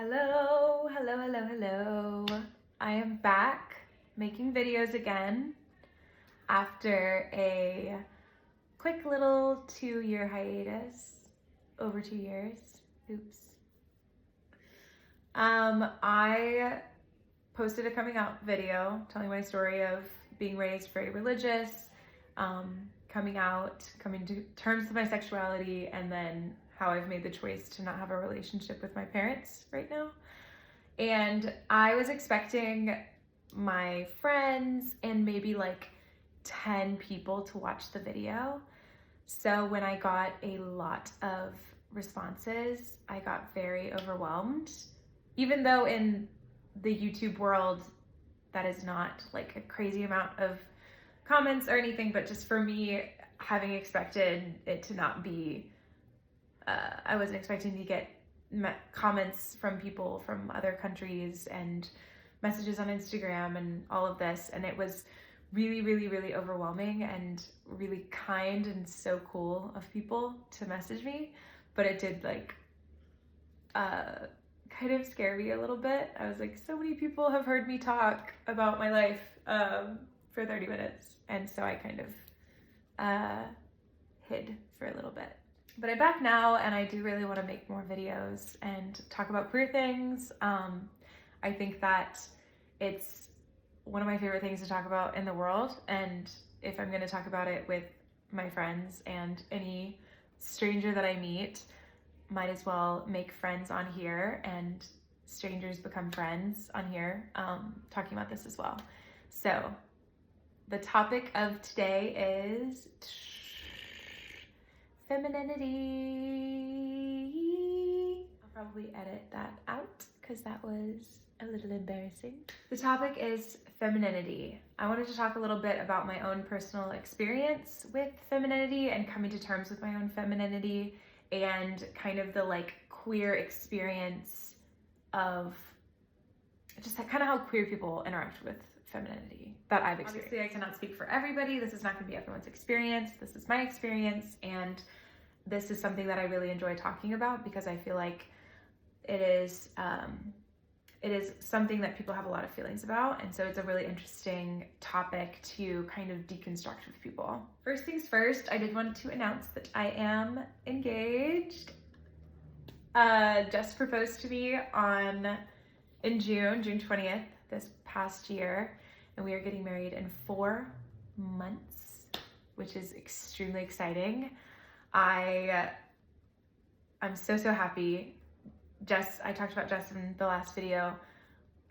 Hello, hello, hello, hello. I am back making videos again after a quick little 2-year hiatus, over 2 years. Oops. I posted a coming out video telling my story of being raised very religious, coming out, coming to terms with my sexuality, and then how I've made the choice to not have a relationship with my parents right now. And I was expecting my friends and maybe like 10 people to watch the video. So when I got a lot of responses, I got very overwhelmed. Even though in the YouTube world, that is not like a crazy amount of comments or anything, but just for me, having expected it to not be, I wasn't expecting to get comments from people from other countries and messages on Instagram and all of this. And it was really, really, really overwhelming and really kind and so cool of people to message me. But it did like, kind of scare me a little bit. I was like, so many people have heard me talk about my life for 30 minutes. And so I kind of hid for a little bit. But I'm back now and I do really want to make more videos and talk about queer things. I think that it's one of my favorite things to talk about in the world. And if I'm going to talk about it with my friends and any stranger that I meet, might as well make friends on here and strangers become friends on here, talking about this as well. So the topic of today is femininity. I'll probably edit that out because that was a little embarrassing. The topic is femininity. I wanted to talk a little bit about my own personal experience with femininity and coming to terms with my own femininity and kind of the like queer experience of just kind of how queer people interact with femininity that I've experienced. Obviously, I cannot speak for everybody. This is not going to be everyone's experience. This is my experience, and this is something that I really enjoy talking about because I feel like it is something that people have a lot of feelings about, and so it's a really interesting topic to kind of deconstruct with people. First things first, I did want to announce that I am engaged. Just proposed to me in June 20th this past year, and we are getting married in 4 months, which is extremely exciting. I'm so happy. I talked about Jess in the last video.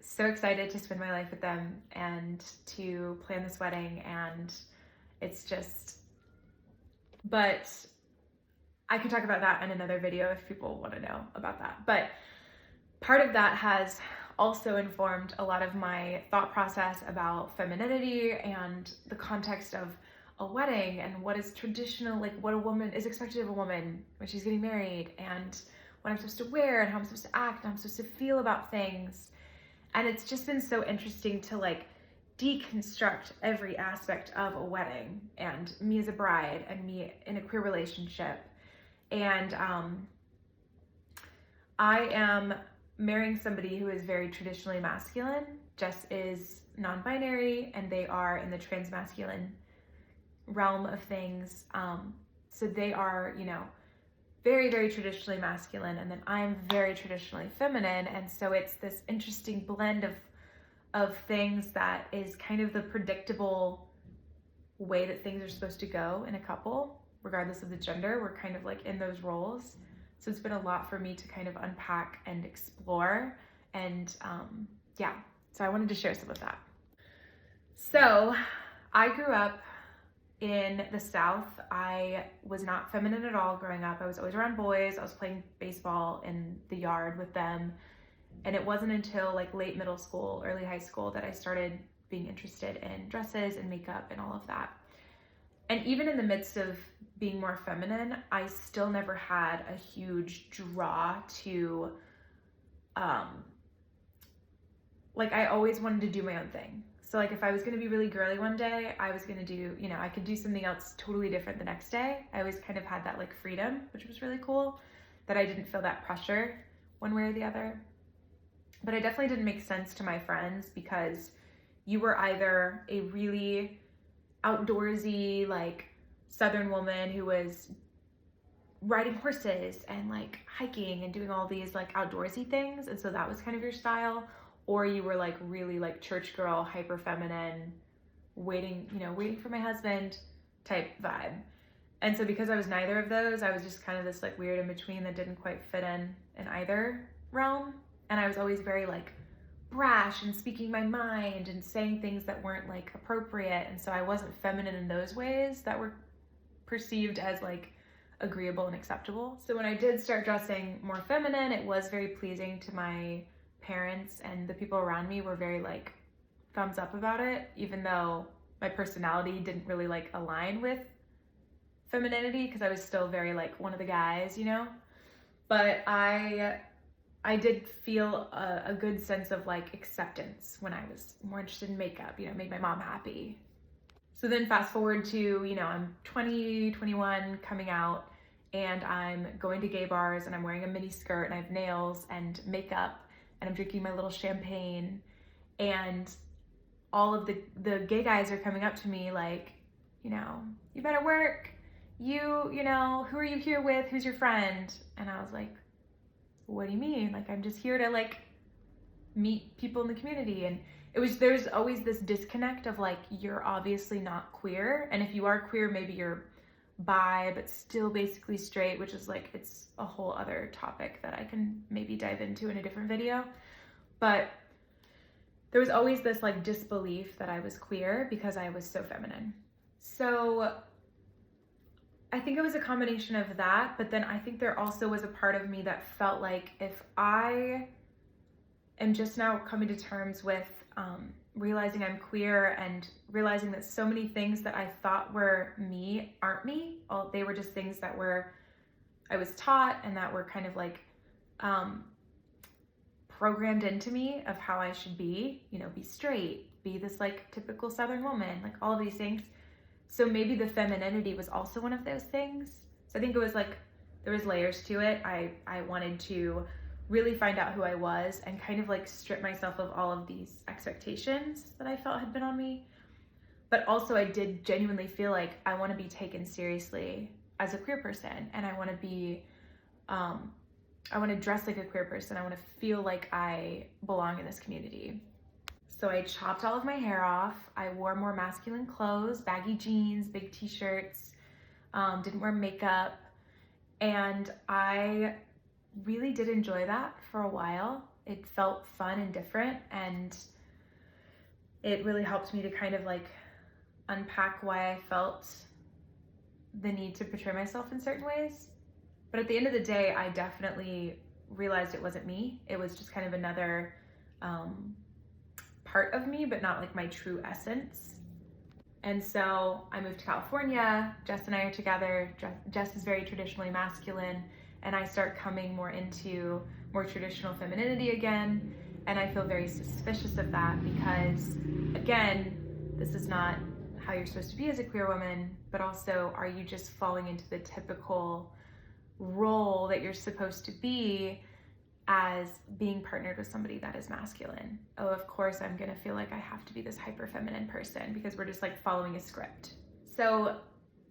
So excited to spend my life with them and to plan this wedding, and it's just, but I could talk about that in another video if people want to know about that. But part of that has also informed a lot of my thought process about femininity and the context of a wedding and what is traditional, like what a woman is expected of a woman when she's getting married, and what I'm supposed to wear and how I'm supposed to act and how I'm supposed to feel about things. And it's just been so interesting to like deconstruct every aspect of a wedding and me as a bride and me in a queer relationship. And I am marrying somebody who is very traditionally masculine. Jess is non-binary and they are in the trans-masculine realm of things. So they are, very, very traditionally masculine, and then I'm very traditionally feminine, and so it's this interesting blend of things that is kind of the predictable way that things are supposed to go in a couple, regardless of the gender. We're kind of like in those roles. So it's been a lot for me to kind of unpack and explore, and so I wanted to share some of that. So I grew up in the South. I was not feminine at all growing up. I was always around boys. I was playing baseball in the yard with them. And it wasn't until like late middle school, early high school that I started being interested in dresses and makeup and all of that. And even in the midst of being more feminine, I still never had a huge draw to, I always wanted to do my own thing. So like if I was gonna be really girly one day, I was gonna do, I could do something else totally different the next day. I always kind of had that like freedom, which was really cool, that I didn't feel that pressure one way or the other. but it definitely didn't make sense to my friends because you were either a really outdoorsy, like Southern woman who was riding horses and like hiking and doing all these like outdoorsy things, and so that was kind of your style, or you were like really like church girl, hyper feminine, waiting for my husband type vibe. And so because I was neither of those, I was just kind of this like weird in between that didn't quite fit in either realm. And I was always very like brash and speaking my mind and saying things that weren't like appropriate, and so I wasn't feminine in those ways that were perceived as like agreeable and acceptable. So when I did start dressing more feminine, it was very pleasing to my parents, and the people around me were very like thumbs up about it, even though my personality didn't really like align with femininity because I was still very like one of the guys, you know. But I did feel a good sense of like acceptance when I was more interested in makeup, you know, made my mom happy. So then fast forward to, you know, I'm 20, 21, coming out, and I'm going to gay bars and I'm wearing a mini skirt and I have nails and makeup and I'm drinking my little champagne, and all of the gay guys are coming up to me like, you know, you better work, you know, who are you here with? Who's your friend? And I was like, what do you mean? Like, I'm just here to like meet people in the community. And there's always this disconnect of like, you're obviously not queer, and if you are queer, maybe you're bi but still basically straight, which is like, it's a whole other topic that I can maybe dive into in a different video. But there was always this like disbelief that I was queer because I was so feminine. So I think it was a combination of that, but then I think there also was a part of me that felt like if I am just now coming to terms with realizing I'm queer and realizing that so many things that I thought were me aren't me. They were just things that I was taught and that were kind of like programmed into me of how I should be, you know, be straight, be this like typical Southern woman, like all of these things. So maybe the femininity was also one of those things. So I think it was like, there was layers to it. I wanted to really find out who I was and kind of like strip myself of all of these expectations that I felt had been on me. But also I did genuinely feel like I want to be taken seriously as a queer person, and I want to be, I want to dress like a queer person. I want to feel like I belong in this community. So I chopped all of my hair off. I wore more masculine clothes, baggy jeans, big t-shirts, didn't wear makeup. And I really did enjoy that for a while. It felt fun and different, and it really helped me to kind of like unpack why I felt the need to portray myself in certain ways. But at the end of the day, I definitely realized it wasn't me. It was just kind of another part of me, but not like my true essence. And so I moved to California. Jess and I are together. Jess is very traditionally masculine, and I start coming more into more traditional femininity again. And I feel very suspicious of that because, again, this is not how you're supposed to be as a queer woman, but also, are you just falling into the typical role that you're supposed to be as being partnered with somebody that is masculine? Oh, of course I'm gonna feel like I have to be this hyper feminine person because we're just like following a script. So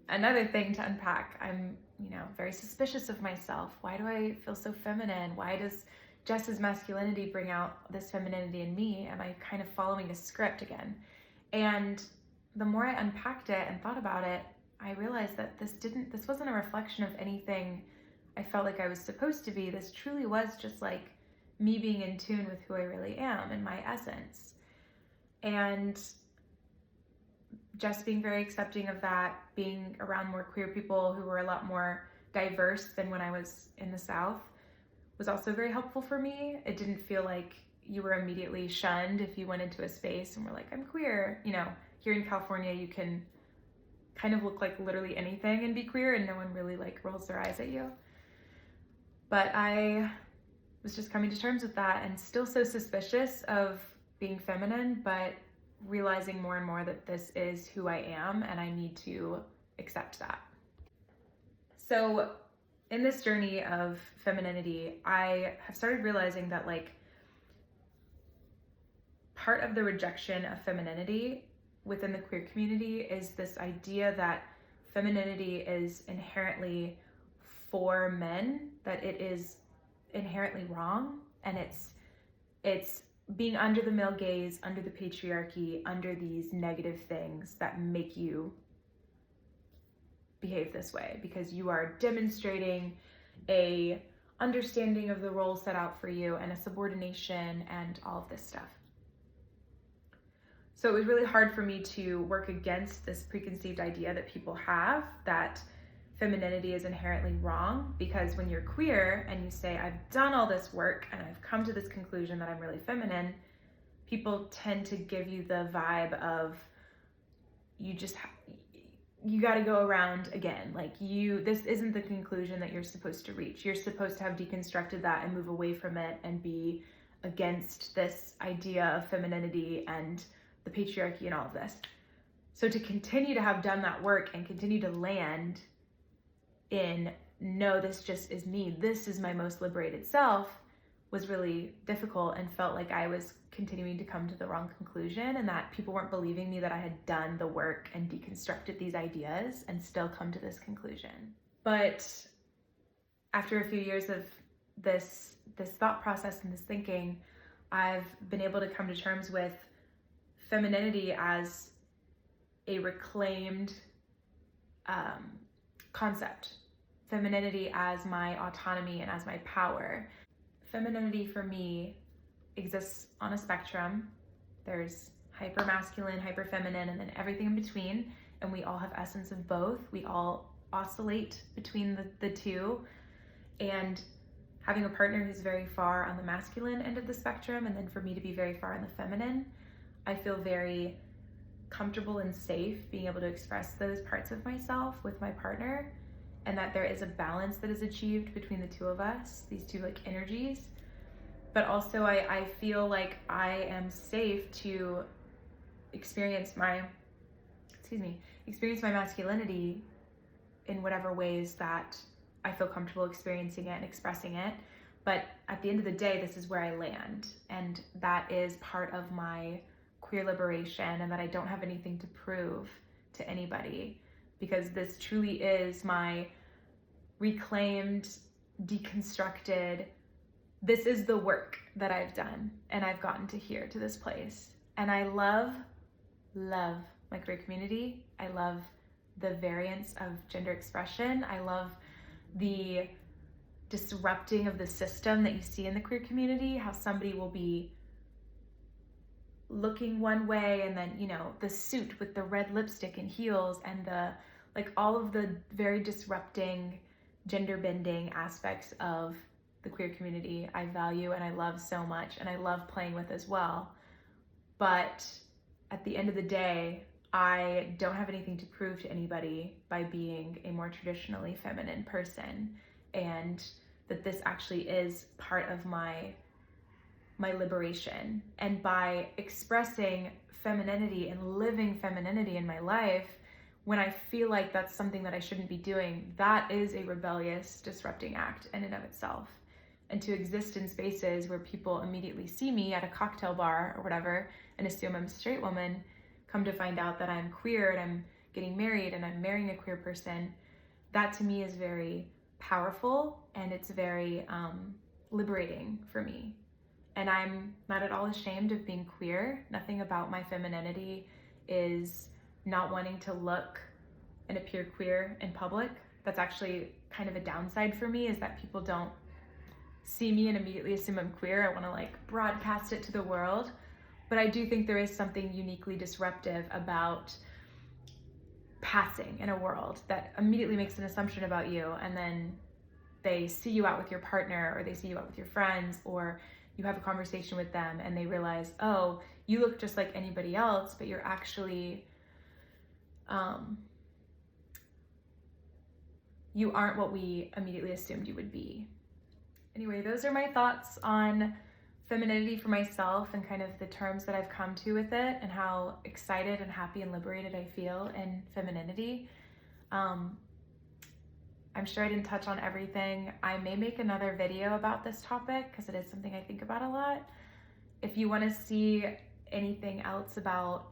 another thing to unpack, I'm, you know, very suspicious of myself. Why do I feel so feminine? Why does Jess's masculinity bring out this femininity in me? Am I kind of following a script again? And the more I unpacked it and thought about it, I realized that this wasn't a reflection of anything I felt like I was supposed to be. This truly was just like me being in tune with who I really am and my essence. And just being very accepting of that, being around more queer people who were a lot more diverse than when I was in the South, was also very helpful for me. It didn't feel like you were immediately shunned if you went into a space and were like, I'm queer. You know, here in California, you can kind of look like literally anything and be queer and no one really like rolls their eyes at you. But I was just coming to terms with that and still so suspicious of being feminine, but realizing more and more that this is who I am and I need to accept that. So in this journey of femininity, I have started realizing that like part of the rejection of femininity within the queer community is this idea that femininity is inherently for men, that it is inherently wrong, and it's being under the male gaze, under the patriarchy, under these negative things that make you behave this way because you are demonstrating a understanding of the role set out for you and a subordination and all of this stuff. So it was really hard for me to work against this preconceived idea that people have that femininity is inherently wrong, because when you're queer and you say, I've done all this work and I've come to this conclusion that I'm really feminine, people tend to give you the vibe of you got to go around again. Like this isn't the conclusion that you're supposed to reach. You're supposed to have deconstructed that and move away from it and be against this idea of femininity and the patriarchy and all of this. So to continue to have done that work and continue to land in, no, this just is me, this is my most liberated self, was really difficult and felt like I was continuing to come to the wrong conclusion and that people weren't believing me that I had done the work and deconstructed these ideas and still come to this conclusion. But after a few years of this thought process and this thinking, I've been able to come to terms with femininity as a reclaimed concept. Femininity as my autonomy and as my power. Femininity for me exists on a spectrum. There's hyper masculine, hyper feminine, and then everything in between. And we all have essence of both. We all oscillate between the two. And having a partner who's very far on the masculine end of the spectrum, and then for me to be very far on the feminine, I feel very comfortable and safe being able to express those parts of myself with my partner, and that there is a balance that is achieved between the two of us, these two like energies. But also I feel like I am safe to experience my masculinity in whatever ways that I feel comfortable experiencing it and expressing it. But at the end of the day, this is where I land, and that is part of my queer liberation, and that I don't have anything to prove to anybody, because this truly is my reclaimed, deconstructed, this is the work that I've done, and I've gotten to here, to this place. And I love my queer community. I love the variance of gender expression. I love the disrupting of the system that you see in the queer community, how somebody will be looking one way and then, the suit with the red lipstick and heels and all of the very disrupting, gender bending aspects of the queer community I value and I love so much, and I love playing with as well. But at the end of the day, I don't have anything to prove to anybody by being a more traditionally feminine person, and that this actually is part of my liberation. And by expressing femininity and living femininity in my life, when I feel like that's something that I shouldn't be doing, that is a rebellious, disrupting act in and of itself. And to exist in spaces where people immediately see me at a cocktail bar or whatever and assume I'm a straight woman, come to find out that I'm queer and I'm getting married and I'm marrying a queer person, that to me is very powerful, and it's very liberating for me. And I'm not at all ashamed of being queer. Nothing about my femininity is not wanting to look and appear queer in public. That's actually kind of a downside for me, is that people don't see me and immediately assume I'm queer. I want to broadcast it to the world. But I do think there is something uniquely disruptive about passing in a world that immediately makes an assumption about you, and then they see you out with your partner, or they see you out with your friends, or you have a conversation with them and they realize, oh, you look just like anybody else, but you're actually, you aren't what we immediately assumed you would be. Anyway, those are my thoughts on femininity for myself and kind of the terms that I've come to with it, and how excited and happy and liberated I feel in femininity. I'm sure I didn't touch on everything. I may make another video about this topic because it is something I think about a lot. If you want to see anything else about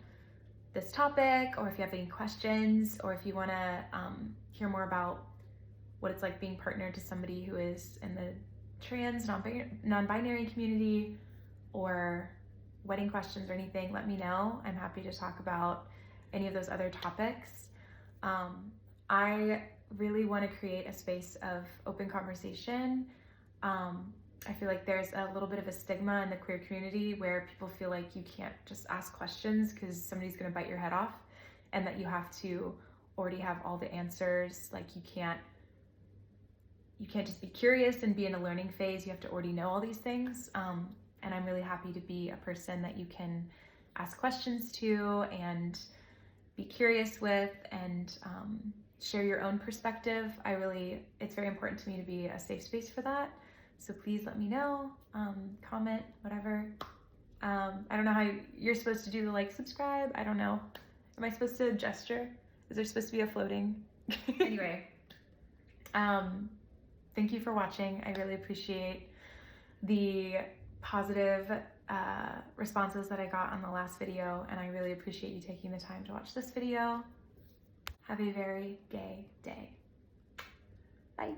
this topic, or if you have any questions, or if you want to hear more about what it's like being partnered to somebody who is in the trans, non-binary community, or wedding questions or anything, let me know. I'm happy to talk about any of those other topics. I really want to create a space of open conversation. I feel like there's a little bit of a stigma in the queer community where people feel like you can't just ask questions because somebody's going to bite your head off, and that you have to already have all the answers. Like you can't just be curious and be in a learning phase. You have to already know all these things. And I'm really happy to be a person that you can ask questions to and be curious with, and share your own perspective. It's very important to me to be a safe space for that. So please let me know, comment, whatever. I don't know how you're supposed to do the like, subscribe. I don't know. Am I supposed to gesture? Is there supposed to be a floating? Anyway, thank you for watching. I really appreciate the positive responses that I got on the last video, and I really appreciate you taking the time to watch this video. Have a very gay day. Bye.